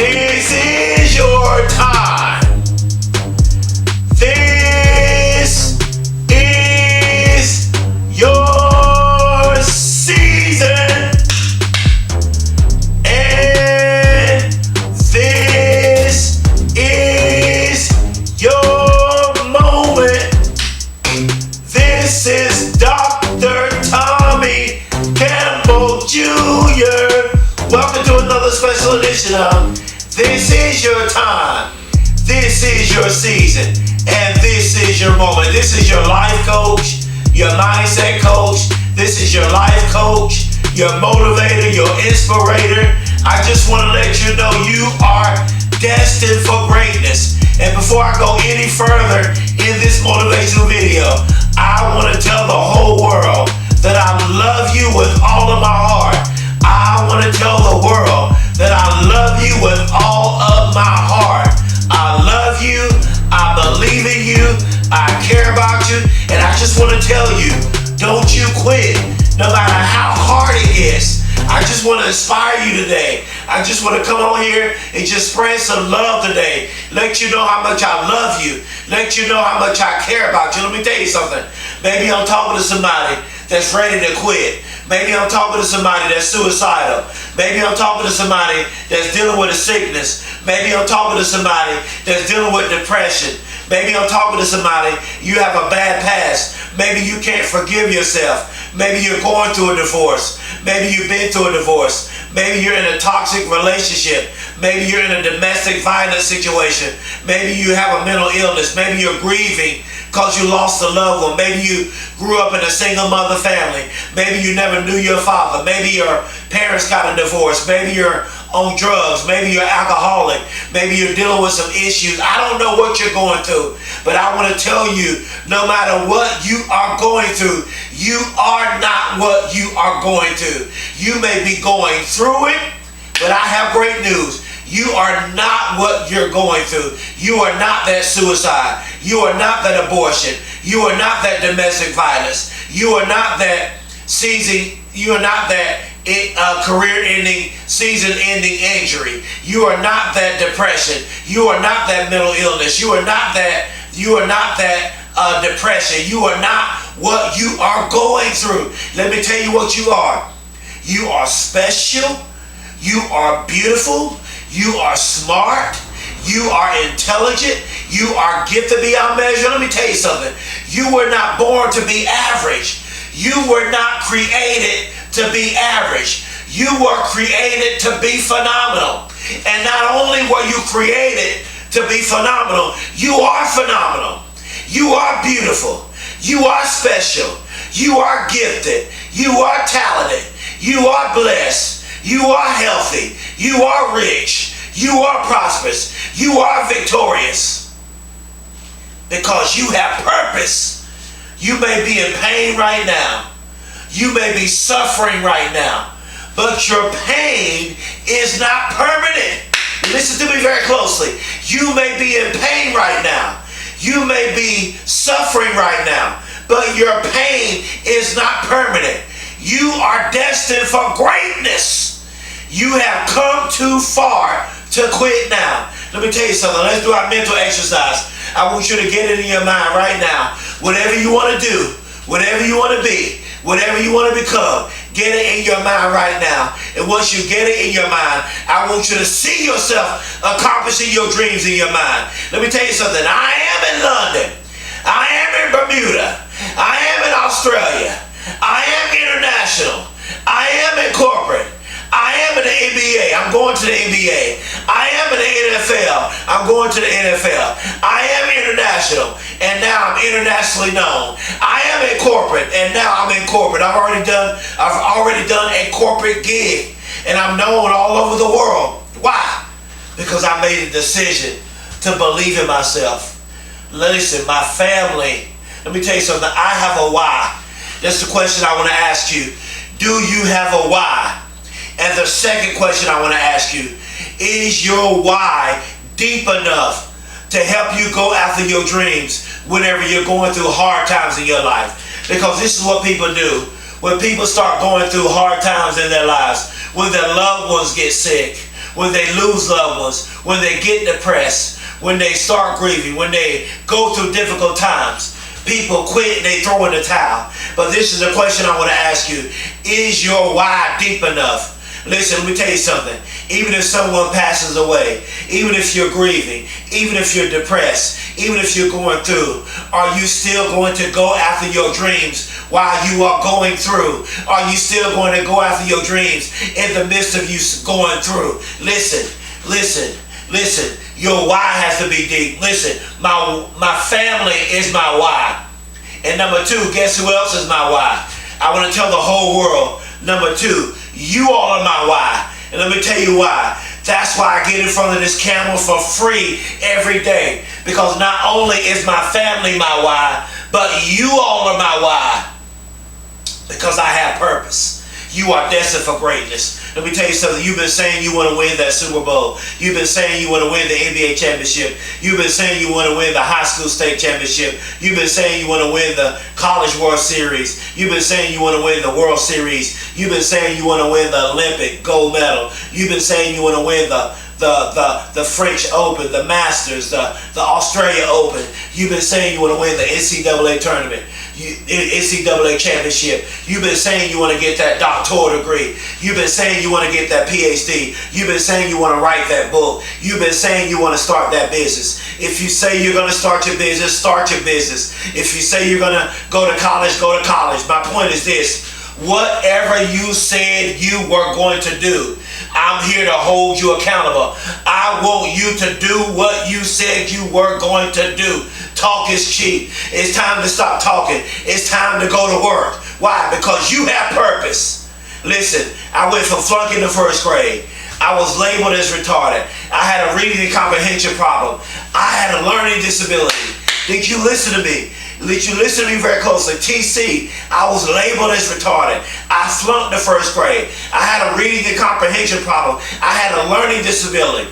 This is your time. This is your season. And this is your moment. This is Dr. Tommy Campbell Jr. Welcome to another special edition of This Is Your Time. This is your season. And this is your moment. This is your life coach, your mindset coach. This is your life coach, your motivator, your inspirator. I just want to let you know you are destined for greatness. And before I go any further in this motivational video, I want to tell the whole world that I love you with all of my heart. I want to tell the world that I love you with all of my heart. I love you. I believe in you. I care about you. And I just want to tell you, don't you quit, no matter how hard it is. I just want to inspire you today. I just want to come on here and just spread some love today. Let you know how much I love you. Let you know how much I care about you. Let me tell you something. Maybe I'm talking to somebody that's ready to quit. Maybe I'm talking to somebody that's suicidal. Maybe I'm talking to somebody that's dealing with a sickness. Maybe I'm talking to somebody that's dealing with depression. Maybe I'm talking to somebody, you have a bad past. Maybe you can't forgive yourself. Maybe you're going through a divorce. Maybe you've been through a divorce. Maybe you're in a toxic relationship. Maybe you're in a domestic violence situation. Maybe you have a mental illness. Maybe you're grieving because you lost a loved one. Maybe you grew up in a single mother family. Maybe you never knew your father. Maybe your parents got a divorce. Maybe you're on drugs. Maybe you're alcoholic. Maybe you're dealing with some issues. I don't know what you're going through, but I want to tell you, no matter what you are going through, you are not what you are going through. You may be going through it, but I have great news. You are not what you're going through. You are not that suicide. You are not that abortion. You are not that domestic violence. You are not that career-ending, season-ending injury. You are not that depression. You are not that mental illness. You are not that depression. You are not what you are going through. Let me tell you what you are. You are special. You are beautiful. You are smart. You are intelligent. You are gifted beyond measure. Let me tell you something. You were not born to be average. You were not created to be average. You were created to be phenomenal. And not only were you created to be phenomenal, you are phenomenal. You are beautiful. You are special. You are gifted. You are talented. You are blessed. You are healthy. You are rich. You are prosperous. You are victorious. Because you have purpose. You may be in pain right now. You may be suffering right now. But your pain is not permanent. Listen to me very closely. You may be in pain right now. You may be suffering right now. But your pain is not permanent. You are destined for greatness. You have come too far to quit now. Let me tell you something. Let's do our mental exercise. I want you to get it in your mind right now. Whatever you want to do, whatever you want to be, whatever you want to become, get it in your mind right now. And once you get it in your mind, I want you to see yourself accomplishing your dreams in your mind. Let me tell you something. I am in London. I am in Bermuda. I am in Australia. I am international. I am in corporate. I am in the NBA. I'm going to the NBA. I am in the NFL. I'm going to the NFL. I am international, and now I'm internationally known. I am in corporate, and now I'm in corporate. I've already done a corporate gig, and I'm known all over the world. Why? Because I made a decision to believe in myself. Listen, my family. Let me tell you something. I have a why. That's the question I want to ask you. Do you have a why? And the second question I want to ask you, is your why deep enough to help you go after your dreams whenever you're going through hard times in your life? Because this is what people do. When people start going through hard times in their lives, when their loved ones get sick, when they lose loved ones, when they get depressed, when they start grieving, when they go through difficult times. People quit and they throw in the towel. But this is a question I want to ask you. Is your why deep enough? Listen, let me tell you something. Even if someone passes away, even if you're grieving, even if you're depressed, even if you're going through, are you still going to go after your dreams while you are going through? Are you still going to go after your dreams in the midst of you going through? Listen, listen, listen. Your why has to be deep. Listen, my family is my why. And number two, guess who else is my why? I want to tell the whole world. Number two, you all are my why. And let me tell you why. That's why I get in front of this camera for free every day. Because not only is my family my why, but you all are my why. Because I have purpose. You are destined for greatness. Let me tell you something. You've been saying you want to win that Super Bowl. You've been saying you want to win the NBA championship. You've been saying you want to win the high school state championship. You've been saying you want to win the college World Series. You've been saying you want to win the World Series. You've been saying you want to win the Olympic gold medal. You've been saying you want to win the French Open, the Masters, the Australia Open. You've been saying you want to win the NCAA tournament. NCAA championship. You've been saying you want to get that doctoral degree. You've been saying you want to get that PhD. You've been saying you want to write that book. You've been saying you want to start that business. If you say you're going to start your business, start your business. If you say you're going to go to college, go to college. My point is this. Whatever you said you were going to do, I'm here to hold you accountable. I want you to do what you said you were going to do. Talk is cheap. It's time to stop talking. It's time to go to work. Why? Because you have purpose. Listen, I went from flunking to first grade. I was labeled as retarded. I had a reading and comprehension problem. I had a learning disability. Did you listen to me? Did you listen to me very closely? TC, I was labeled as retarded. I flunked the first grade. I had a reading and comprehension problem. I had a learning disability.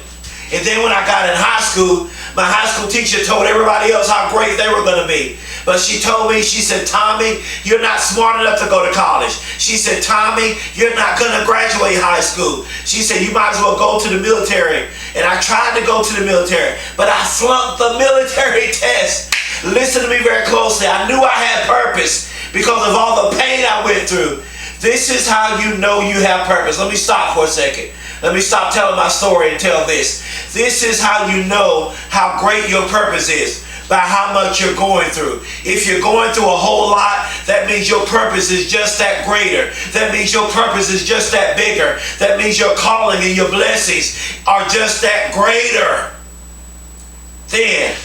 And then when I got in high school, my high school teacher told everybody else how great they were going to be. But she told me, she said, Tommy, you're not smart enough to go to college. She said, Tommy, you're not going to graduate high school. She said, you might as well go to the military. And I tried to go to the military, but I flunked the military test. Listen to me very closely. I knew I had purpose because of all the pain I went through. This is how you know you have purpose. Let me stop for a second. Let me stop telling my story and tell this. This is how you know how great your purpose is, by how much you're going through. If you're going through a whole lot, that means your purpose is just that greater. That means your purpose is just that bigger. That means your calling and your blessings are just that greater. Then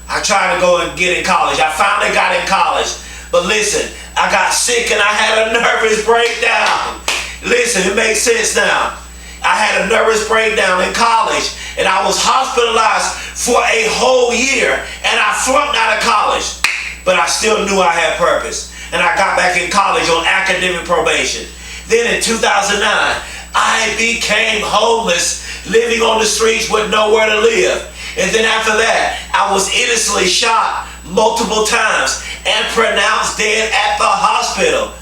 I tried to go and get in college. I finally got in college. But listen, I got sick and I had a nervous breakdown. Listen, it makes sense now. I had a nervous breakdown in college and I was hospitalized for a whole year and I flunked out of college. But I still knew I had purpose. And I got back in college on academic probation. Then in 2009, I became homeless, living on the streets with nowhere to live. And then after that, I was innocently shot multiple times and pronounced dead at the hospital.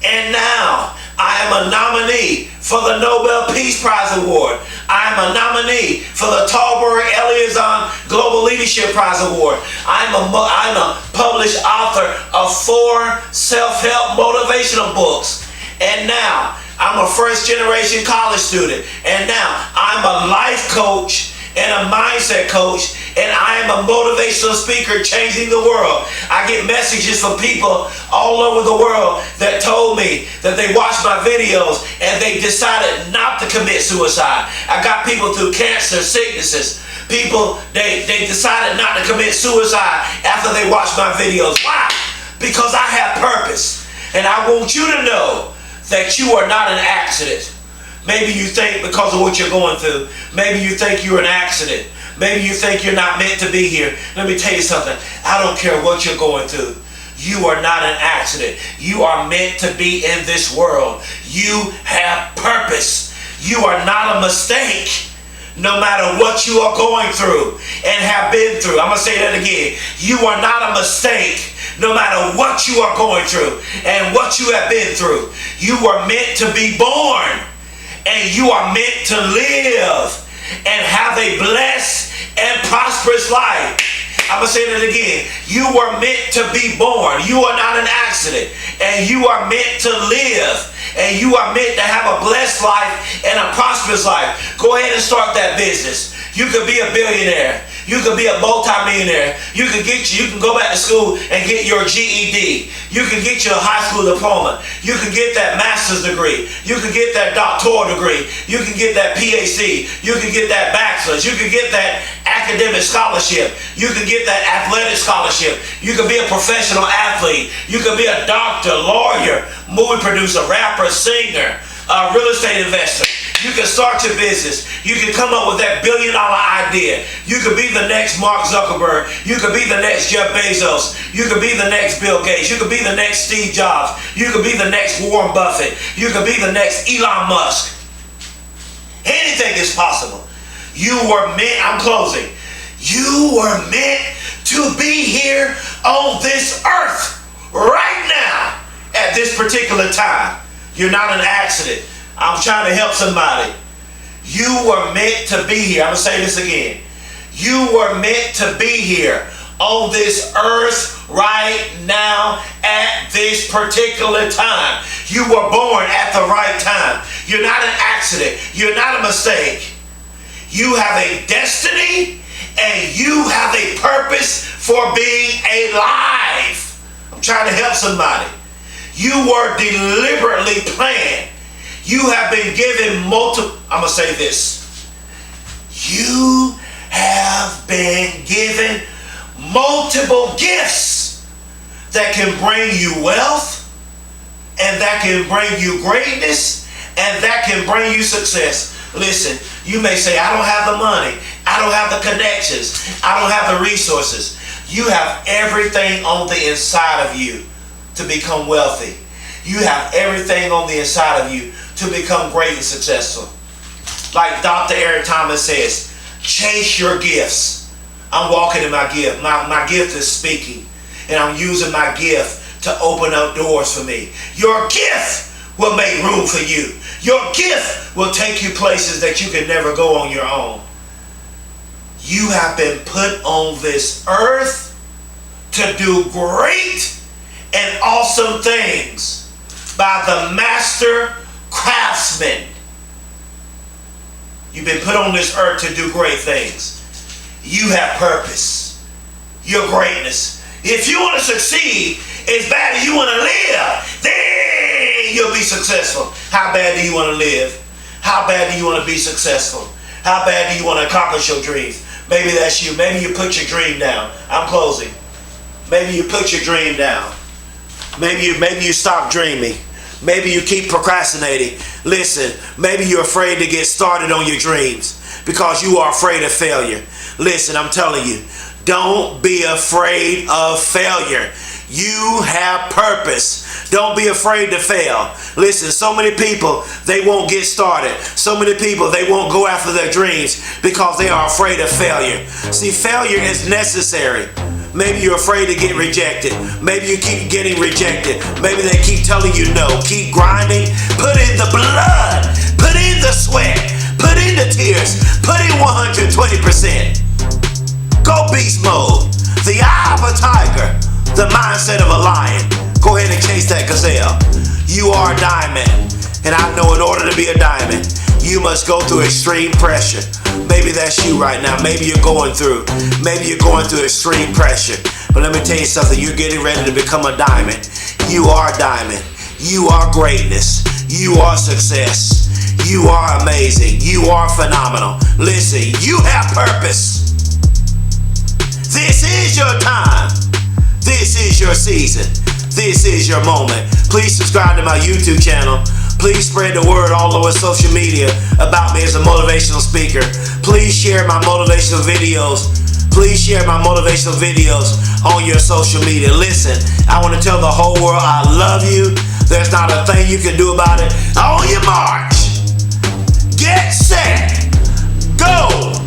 And now I am a nominee for the Nobel Peace Prize Award. I am a nominee for the Talberg Eliazon Global Leadership Prize Award. I'm a published author of 4 self-help motivational books. And now I'm a first-generation college student. And now I'm a life coach and a mindset coach, and I am a motivational speaker changing the world. I get messages from people all over the world that told me that they watched my videos and they decided not to commit suicide. I got people through cancer, sicknesses. People, they decided not to commit suicide after they watched my videos. Why? Because I have purpose. And I want you to know that you are not an accident. Maybe you think because of what you're going through, maybe you think you're an accident. Maybe you think you're not meant to be here. Let me tell you something. I don't care what you're going through. You are not an accident. You are meant to be in this world. You have purpose. You are not a mistake. No matter what you are going through and have been through. I'm going to say that again. You are not a mistake. No matter what you are going through and what you have been through. You were meant to be born. and you are meant to live and have a blessed and prosperous life. I'm going to say that again. You were meant to be born. You are not an accident. And you are meant to live. And you are meant to have a blessed life and a prosperous life. Go ahead and start that business. You could be a billionaire. You could be a multi-millionaire. You can go back to school and get your GED. You can get your high school diploma. You can get that master's degree. You can get that doctoral degree. You can get that PhD. You can get that bachelor's. You can get that academic scholarship. You can get that athletic scholarship. You can be a professional athlete. You can be a doctor, lawyer, movie producer, rapper, singer, real estate investor. You can start your business. You can come up with that $1 billion idea. You could be the next Mark Zuckerberg. You could be the next Jeff Bezos. You could be the next Bill Gates. You could be the next Steve Jobs. You could be the next Warren Buffett. You could be the next Elon Musk. Anything is possible. You were meant, I'm closing. You were meant to be here on this earth right now at this particular time. You're not an accident. I'm trying to help somebody. You were meant to be here. I'm going to say this again. You were meant to be here on this earth right now at this particular time. You were born at the right time. You're not an accident. You're not a mistake. You have a destiny and you have a purpose for being alive. I'm trying to help somebody. You were deliberately planned. You have been given multiple, I'm going to say this. You have been given multiple gifts that can bring you wealth, and that can bring you greatness, and that can bring you success. Listen, you may say, I don't have the money. I don't have the connections. I don't have the resources. You have everything on the inside of you to become wealthy. You have everything on the inside of you to become great and successful. Like Dr. Eric Thomas says, chase your gifts. I'm walking in my gift. My gift is speaking. And I'm using my gift to open up doors for me. Your gift will make room for you. Your gift will take you places that you can never go on your own. You have been put on this earth to do great and awesome things by the master craftsman. You've been put on this earth to do great things. You have purpose. Your greatness. If you want to succeed as bad as you want to live, then you'll be successful. How bad do you want to live? How bad do you want to be successful? How bad do you want to accomplish your dreams? Maybe that's you. Maybe you put your dream down. I'm closing. Maybe you put your dream down. Maybe you stop dreaming. Maybe you keep procrastinating. Listen, maybe you're afraid to get started on your dreams because you are afraid of failure. Listen, I'm telling you, don't be afraid of failure. You have purpose. Don't be afraid to fail. Listen, so many people, they won't get started. So many people, they won't go after their dreams because they are afraid of failure. See, failure is necessary. Maybe you're afraid to get rejected. Maybe you keep getting rejected. Maybe they keep telling you no. Keep grinding. Put in the blood. Put in the sweat. Put in the tears. Put in 120%. Go beast mode. The eye of a tiger. The mindset of a lion. Go ahead and chase that gazelle. You are a diamond. And I know in order to be a diamond, you must go through extreme pressure. Maybe that's you right now. Maybe you're going through extreme pressure. But let me tell you something. You're getting ready to become a diamond. You are a diamond. You are greatness. You are success. You are amazing. You are phenomenal. Listen, you have purpose. This is your time. This is your season. This is your moment. Please subscribe to my YouTube channel. Please spread the word all over social media about me as a motivational speaker. Please share my motivational videos. Please share my motivational videos on your social media. Listen, I want to tell the whole world I love you. There's not a thing you can do about it. On your march, get set, go.